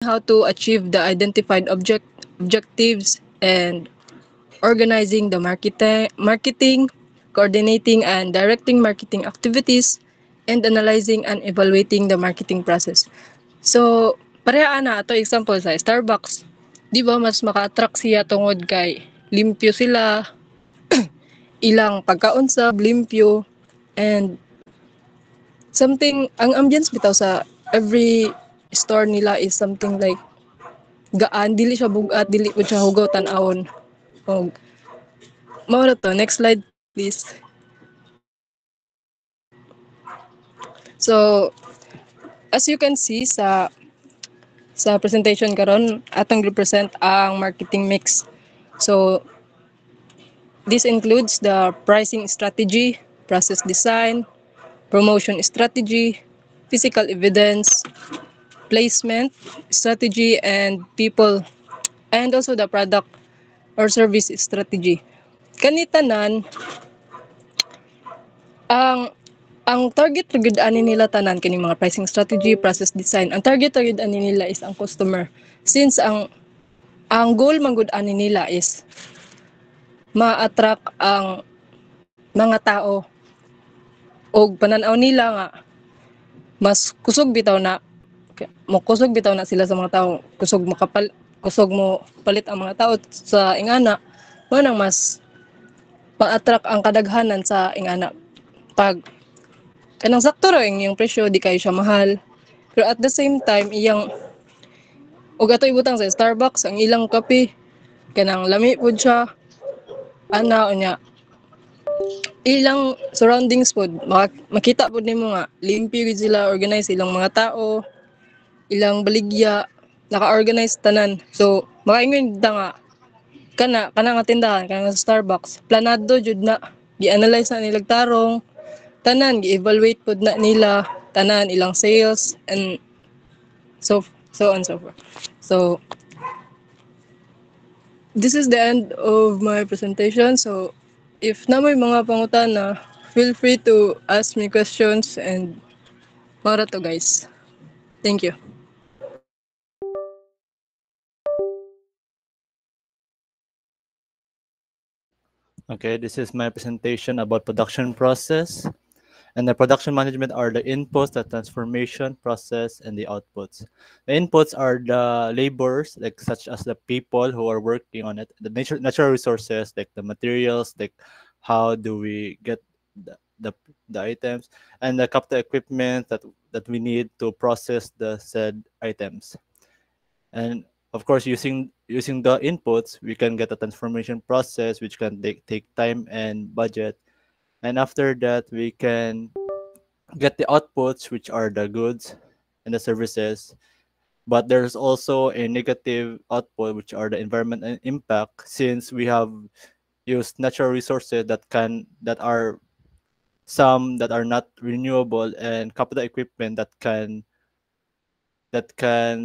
how to achieve the identified objectives, and organizing the marketing, coordinating and directing marketing activities, and analyzing and evaluating the marketing process. So, pareha na ato example sa Starbucks. Di ba mas maka-attract siya tungod kay limpyo sila, ilang pagkaunsa, limpyo, and something, ang ambience bitaw sa every store nila is something like gaan, dili siya bugat, dili po siya hugaw tan-awon. Og, mao na to, next slide please. So, as you can see sa presentation karon, atong represent ang marketing mix. So, this includes the pricing strategy, process design, promotion strategy, physical evidence, placement strategy, and people, and also the product or service strategy. Kanitanan, ang target gud ani nila tanan kini mga pricing strategy, process design. Ang target gud ani nila is ang customer. Since ang goal man gud ani nila is ma-attract ang mga tao og panan-aw nila nga mas kusog bitaw na mo kusog bitaw na sila sa mga tao, kusog mo palit ang mga tao sa ingana, mo nang mas pa-attract ang kadaghanan sa ingana. Pag kanang sakto ra yung presyo, di kayo siya mahal. Pero at the same time, iyang ug ato ibutang sa Starbucks ang ilang kape kanang lami pud siya, ana unya ilang surroundings pod makita pod nimo nga limpyo gid sila, organize ilang mga tao, ilang baligya, naka-organize tanan. So makaingon ta nga kana nga tindahan kana sa Starbucks planado jud na, gi-analyze na nilang tarong tanan, gi-evaluate pod na nila tanan ilang sales, and so on so forth. So this is the end of my presentation. So if na may mga pangutana, feel free to ask me questions, and para to guys. Thank you. Okay, this is my presentation about production process. And the production management are the inputs, the transformation process, and the outputs. The inputs are the labors, like such as the people who are working on it, the natural resources, like the materials, like how do we get the, the, the items, and the capital equipment that we need to process the said items. And of course, using the inputs, we can get a transformation process, which can take time and budget. And after that, we can get the outputs, which are the goods and the services. But there's also a negative output, which are the environment and impact, since we have used natural resources that are some that are not renewable, and capital equipment that can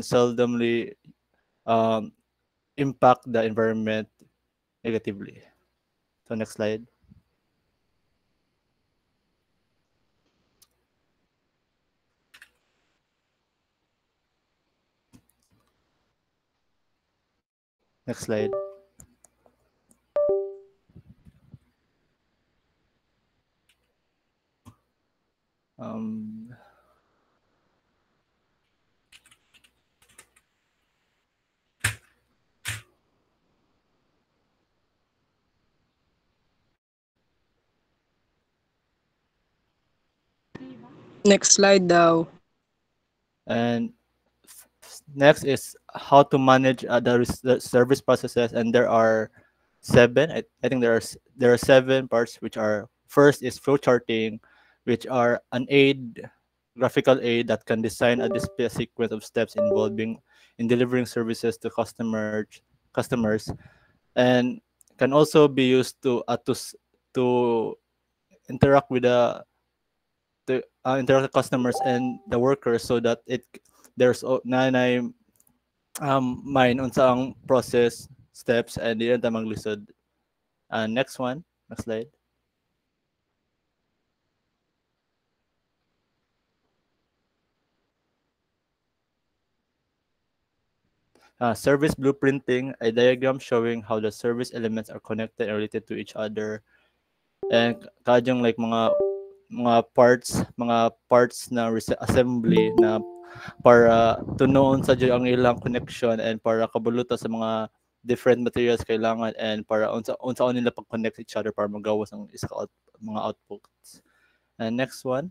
seldomly um, impact the environment negatively. So next slide. Next slide. Um, Next slide daw. and next is how to manage the service processes, and there are seven. I think there are seven parts, which are: first is flow charting, which are an graphical aid that can design a display sequence of steps involving in delivering services to customers, and can also be used to interact with interact with customers and the workers, so that there's nanay mine unsa ang process steps and di ta maglisod. Next one, next slide. Service blueprinting, a diagram showing how the service elements are connected and related to each other. And kadyang like mga parts na assembly na para to know unsa jud ang ilang connection and para kabuluto sa mga different materials kailangan and para unsa nila pag-connect each other para magawas ang mga outputs. And next one.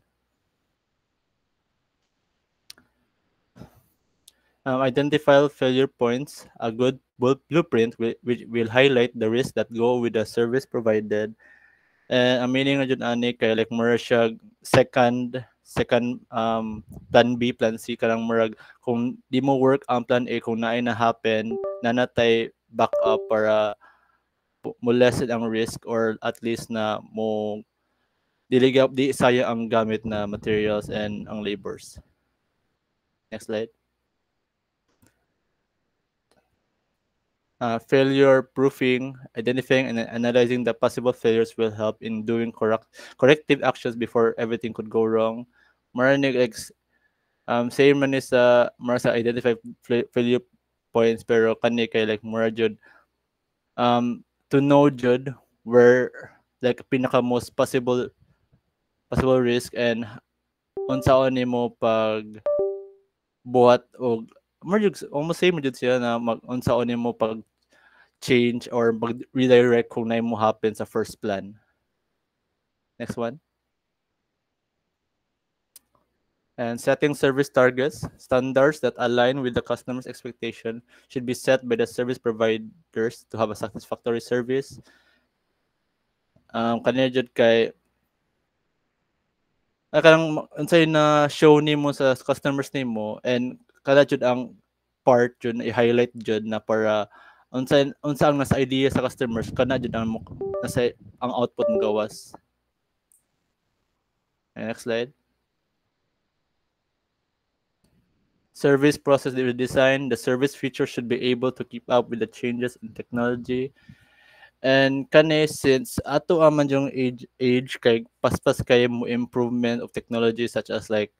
Identify failure points. A good blueprint will highlight the risks that go with the service provided. And ang meaning na dyan ani kay like mura siya second plan B, plan C kanang murag kung di mo work ang plan A kung naay na happen nanatay backup para mo lessen ang risk or at least na mo di sayang ang gamit na materials and ang labors. Next slide. Failure proofing, identifying and analyzing the possible failures will help in doing corrective actions before everything could go wrong. Marinig same man is mara sa identify failure points pero kani kay like mura jud to know jud where like pinaka most possible risk and unsaon nimo pag buhat og almost same jud siya na unsaon nimo pag change or redirect kung na mo happen sa first plan. Next one. And setting service targets. Standards that align with the customer's expectation should be set by the service providers to have a satisfactory service. Kanina jud kay kanang unsay na show nimo sa customers nimo and kada jud ang part jud i-highlight jud na para unsa ang nasa idea sa customers kana jud ang nasa ang output ng gawas. And next slide. Service process design. The service feature should be able to keep up with the changes in technology. And kani since ato man yung age kay paspas kay mo improvement of technology such as like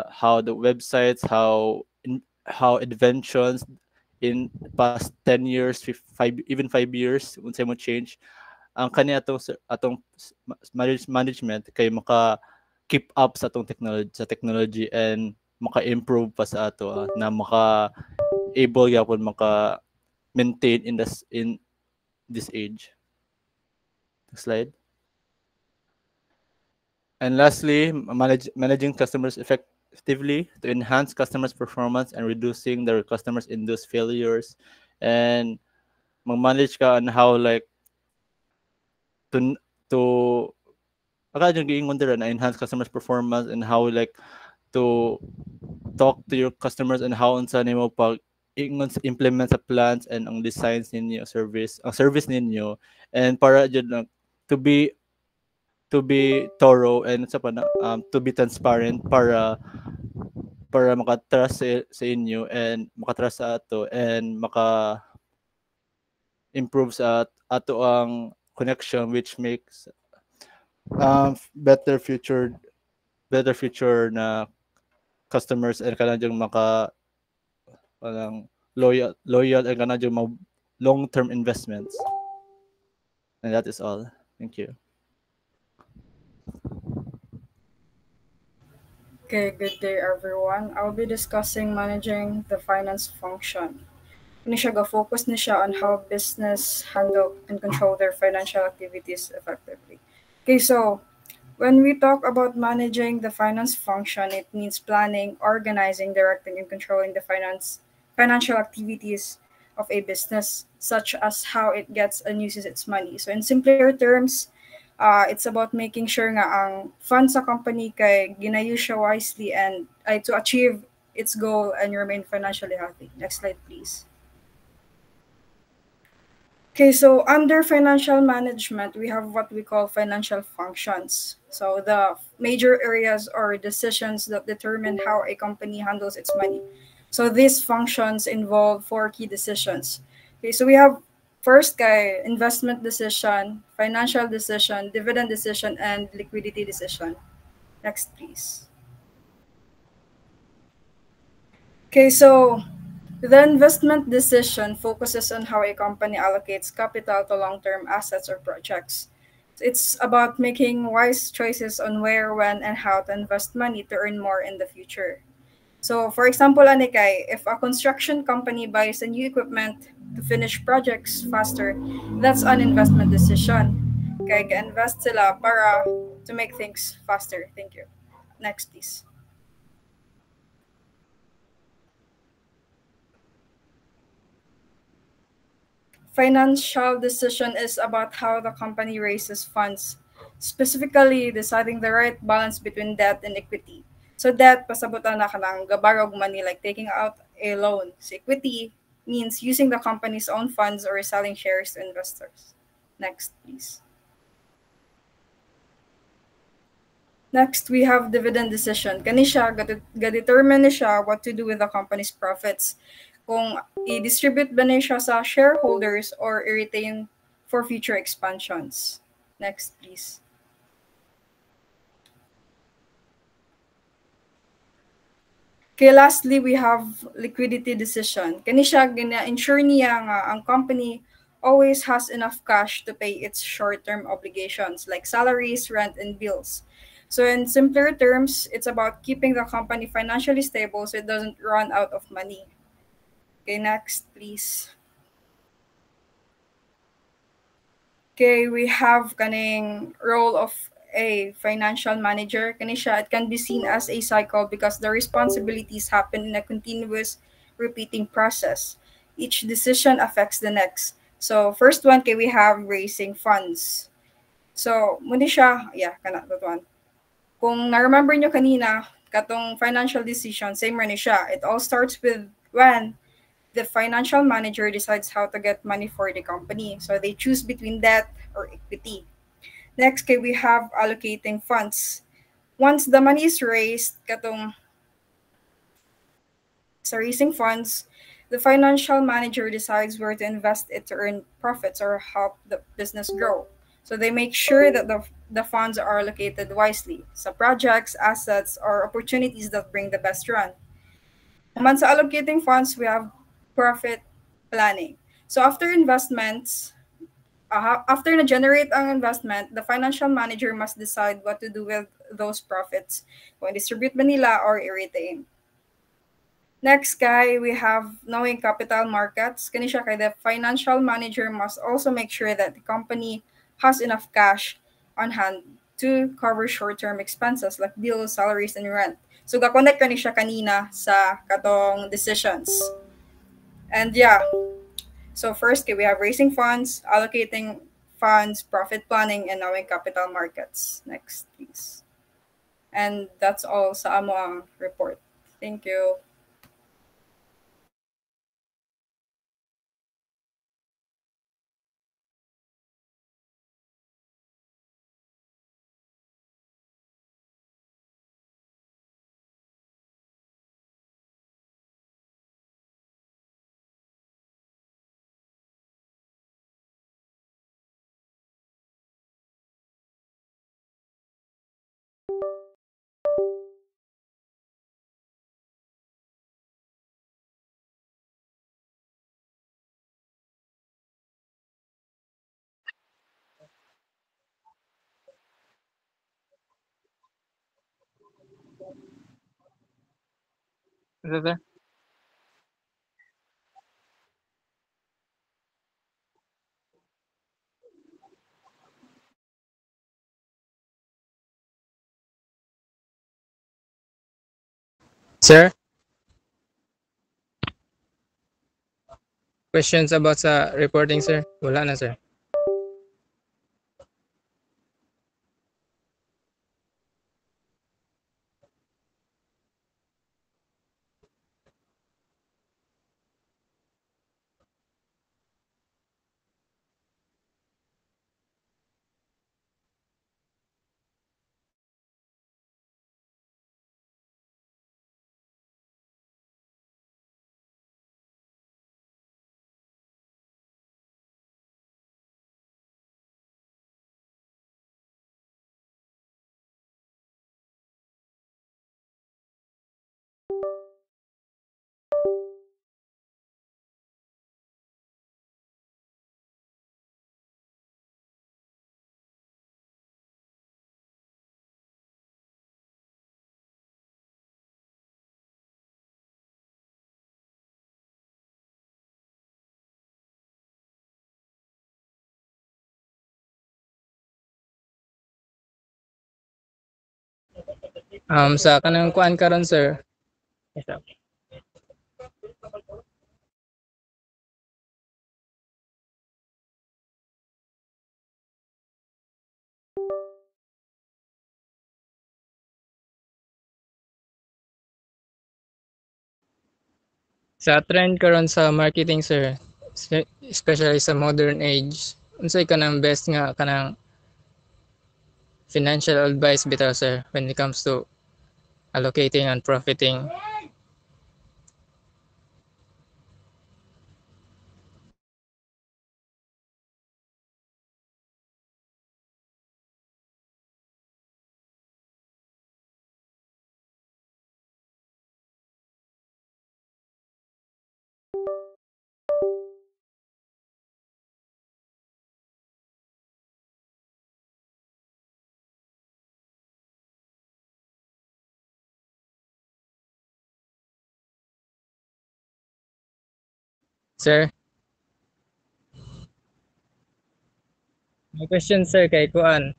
how the websites, how inventions in past 10 years, 5 years unsay mo change ang kani atong management kay maka keep up sa atong technology and maka-improve pa sa ato na maka able gyapon maka maintain in this age. Next slide. And lastly, managing customers effectively to enhance customers' performance and reducing their customers' induced failures. And mag-manage ka on how like to enhance customers' performance and how like to talk to your customers and how unsa nimo pag implement sa plans and ang designs ninyo service ninyo and para jud to be thorough and to be transparent para maka-trust sa inyo and maka-trust sa ato and improve sa ato ang connection which makes better future na customers and kanang loyal and kanang long-term investments. And that is all. Thank you. Okay, good day everyone. I'll be discussing managing the finance function. Focus on how business handle and control their financial activities effectively. Okay, so when we talk about managing the finance function, it means planning, organizing, directing, and controlling the financial activities of a business, such as how it gets and uses its money. So in simpler terms, it's about making sure nga ang funds sa company kay ginayuse siya wisely and to achieve its goal and remain financially healthy. Next slide, please. Okay, so under financial management, we have what we call financial functions. So the major areas or decisions that determine how a company handles its money. So these functions involve 4 key decisions. Okay, so we have first investment decision, financial decision, dividend decision, and liquidity decision. Next, please. Okay, so The investment decision focuses on how a company allocates capital to long-term assets or projects. It's about making wise choices on where, when, and how to invest money to earn more in the future. So, for example, Anikay, if a construction company buys a new equipment to finish projects faster, that's an investment decision. Kaya invest sila para to make things faster. Thank you. Next, please. Financial decision is about how the company raises funds, specifically deciding the right balance between debt and equity. So debt, pasabutan na ka ng gabarog money like taking out a loan. So equity means using the company's own funds or selling shares to investors. Next, please. Next, we have dividend decision. Kani siya, ga-determine ni siya what to do with the company's profits. Kung i-distribute ba niya siya sa shareholders or i-retain for future expansions. Next, please. Okay, lastly, we have liquidity decision. Kani siya, gina-ensure niya nga ang company always has enough cash to pay its short-term obligations like salaries, rent, and bills. So in simpler terms, it's about keeping the company financially stable so it doesn't run out of money. Okay, next, please. Okay, we have kaning role of a financial manager. Kani siya, it can be seen as a cycle because the responsibilities happen in a continuous repeating process. Each decision affects the next. So first one, kay we have raising funds. So, muna siya, yeah, kana, that one. Kung na-remember nyo kanina, katong financial decision, same rin siya. It all starts with when the financial manager decides how to get money for the company. So they choose between debt or equity. Next, we have allocating funds. Once the money is raised, katong sa raising funds, the financial manager decides where to invest it to earn profits or help the business grow. So they make sure that the funds are allocated wisely sa projects, assets, or opportunities that bring the best run. Naman sa allocating funds, we have profit planning. So after investments, after na-generate ang investment, the financial manager must decide what to do with those profits. Kung distribute ba nila or i-retain. Next, we have knowing capital markets. Kani siya kay the financial manager must also make sure that the company has enough cash on hand to cover short-term expenses like bills, salaries, and rent. So, ga-connect kani siya kanina sa katong decisions. And yeah, so first, we have raising funds, allocating funds, profit planning, and knowing capital markets. Next, please. And that's all sa amo ang report. Thank you. Is it there? Sir, questions about sa reporting, sir? Wala na, sir. Sa kanang kuan karon sir. Ito. Sa trend karon sa marketing sir, especially sa modern age, unsay kanang best nga kanang financial advice bitaw sir when it comes to allocating and profiting? Sir, my question sir kay kuan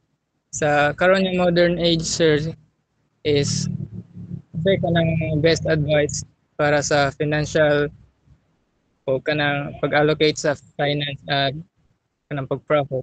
sa karon nga modern age sir is say kanang best advice para sa financial o kanang pag-allocate sa finance kanang pag-profit.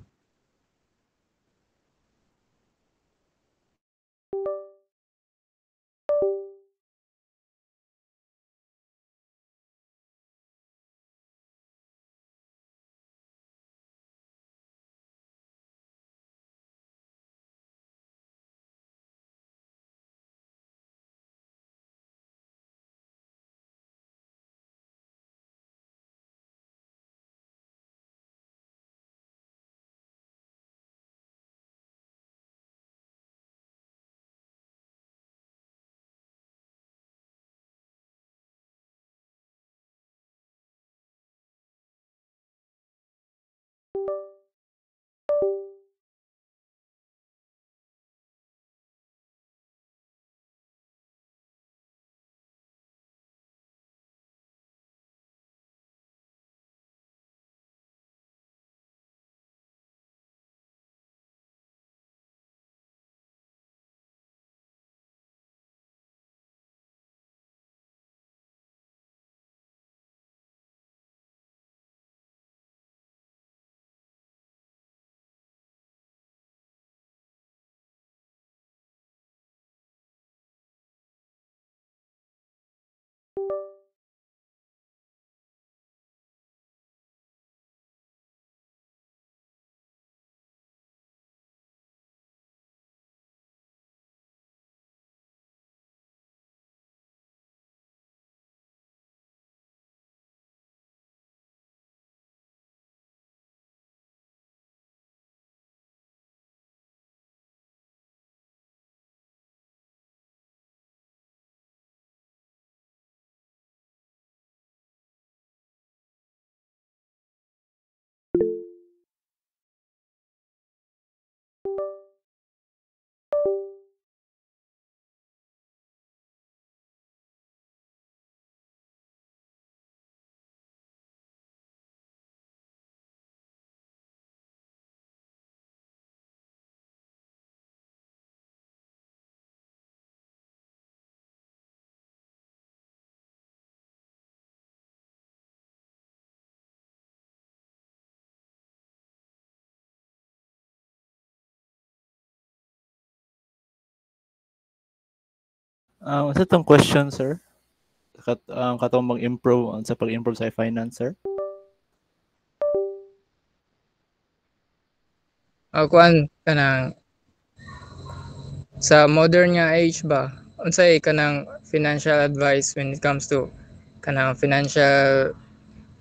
Sa tong question, sir? Katong mag-improve sa pag-improve sa finance, sir? Kuan kanang sa modern nga age ba unsay kanang financial advice when it comes to kanang financial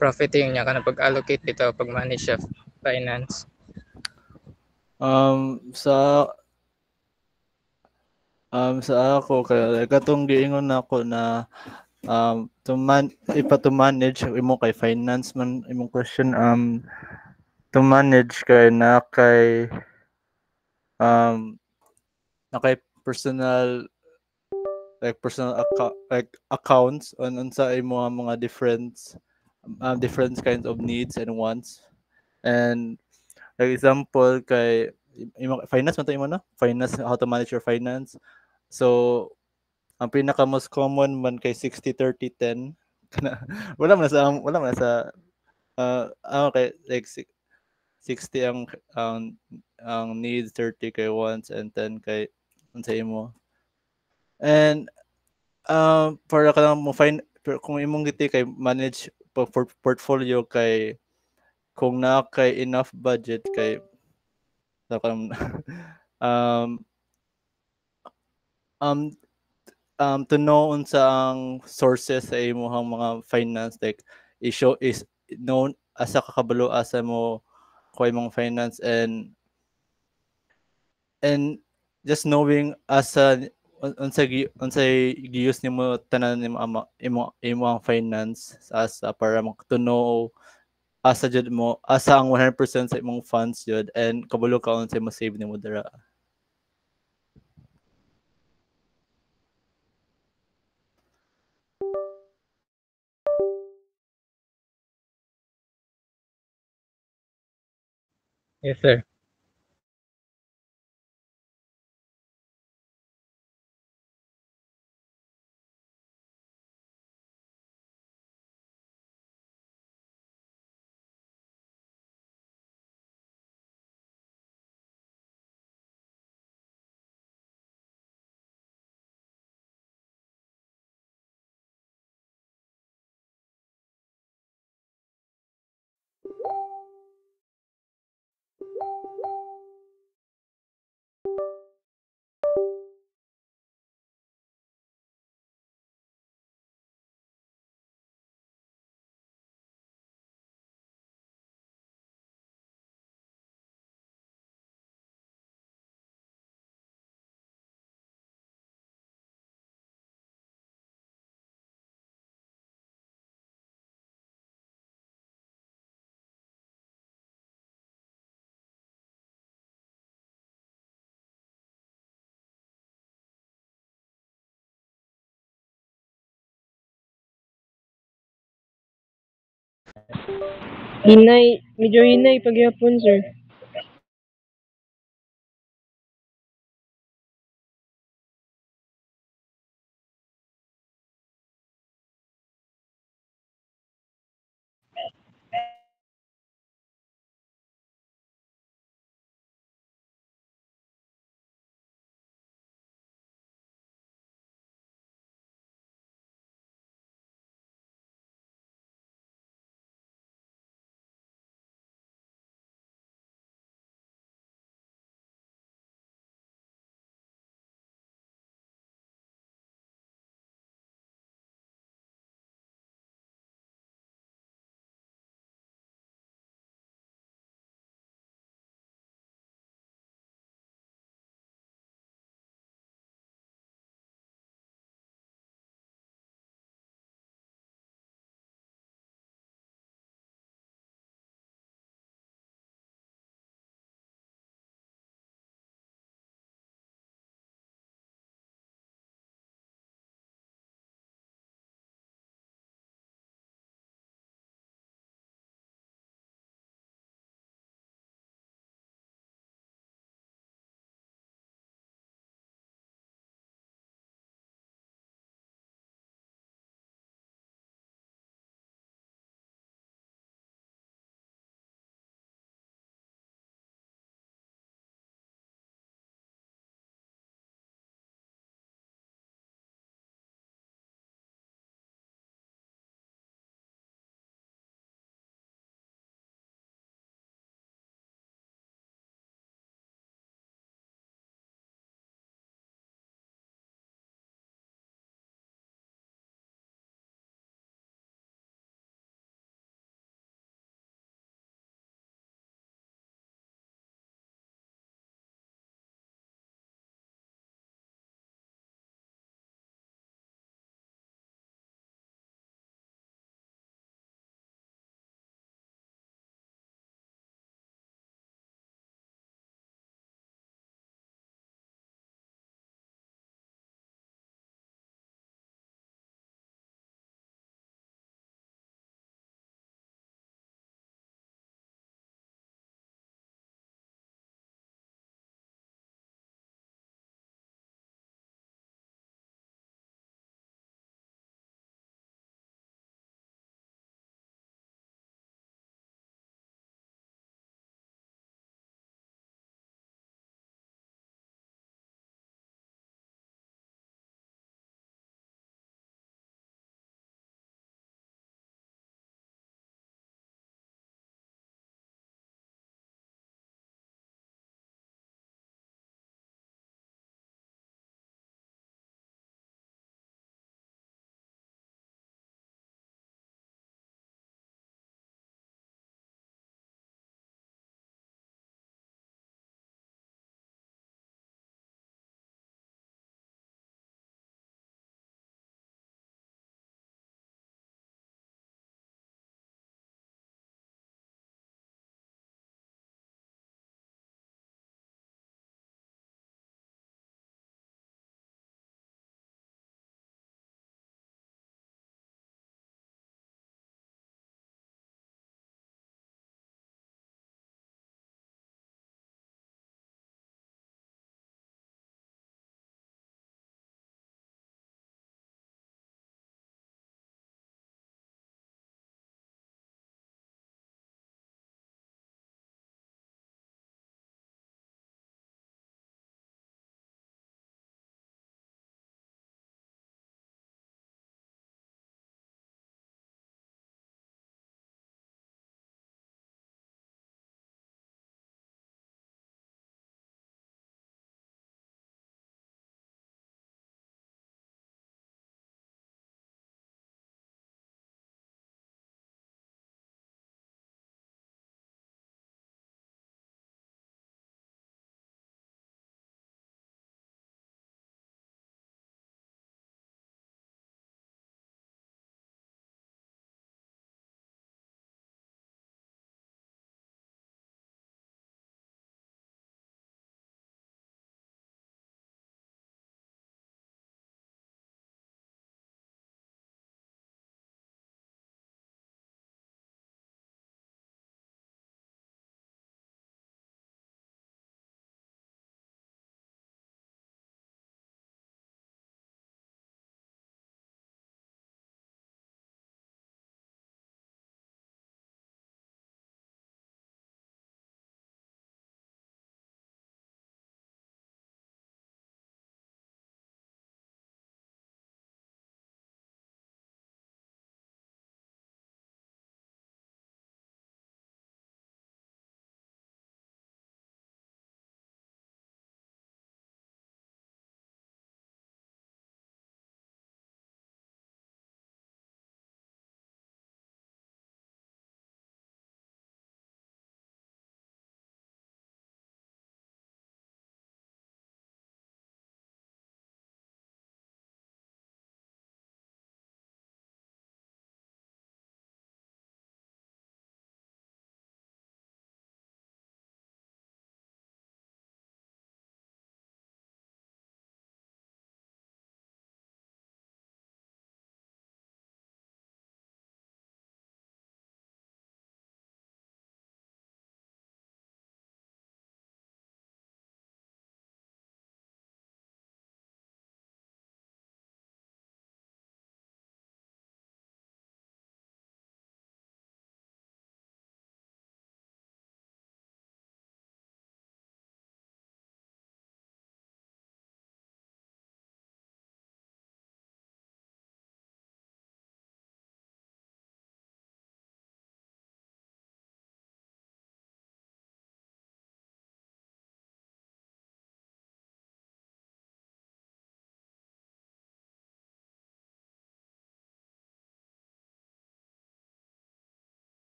profiting niya kanang pag-allocate dito pag-manage sa finance? Sa ako kay katong giingon nako na to manage imo kay finance man imong question, to manage kay na kay personal accounts on unsa imo mga different kinds of needs and wants. And like example kay imo finance man to imo na finance, how to manage your finance. So, ang pinaka most common man kay 60-30-10. Wala man sa okay, like 60 ang needs, 30 kay wants, and 10 kay unsa imo. And para ka lang mo find kung imong giti kay manage portfolio kay kung na kay enough budget kay um um to know unsa ang sources sa imong mga finance, like i-show is known asa ka kabalo asa mo kuha imong finance, and just knowing asa unsay gi-use nimo tanan nimo imo ang finance sa asa para to know asa jud mo asa ang 100% sa imong funds jud, and kabalo ka unsay mo save nimo dira. Yes, sir. Hinay, medyo hinay pagyapon, sir.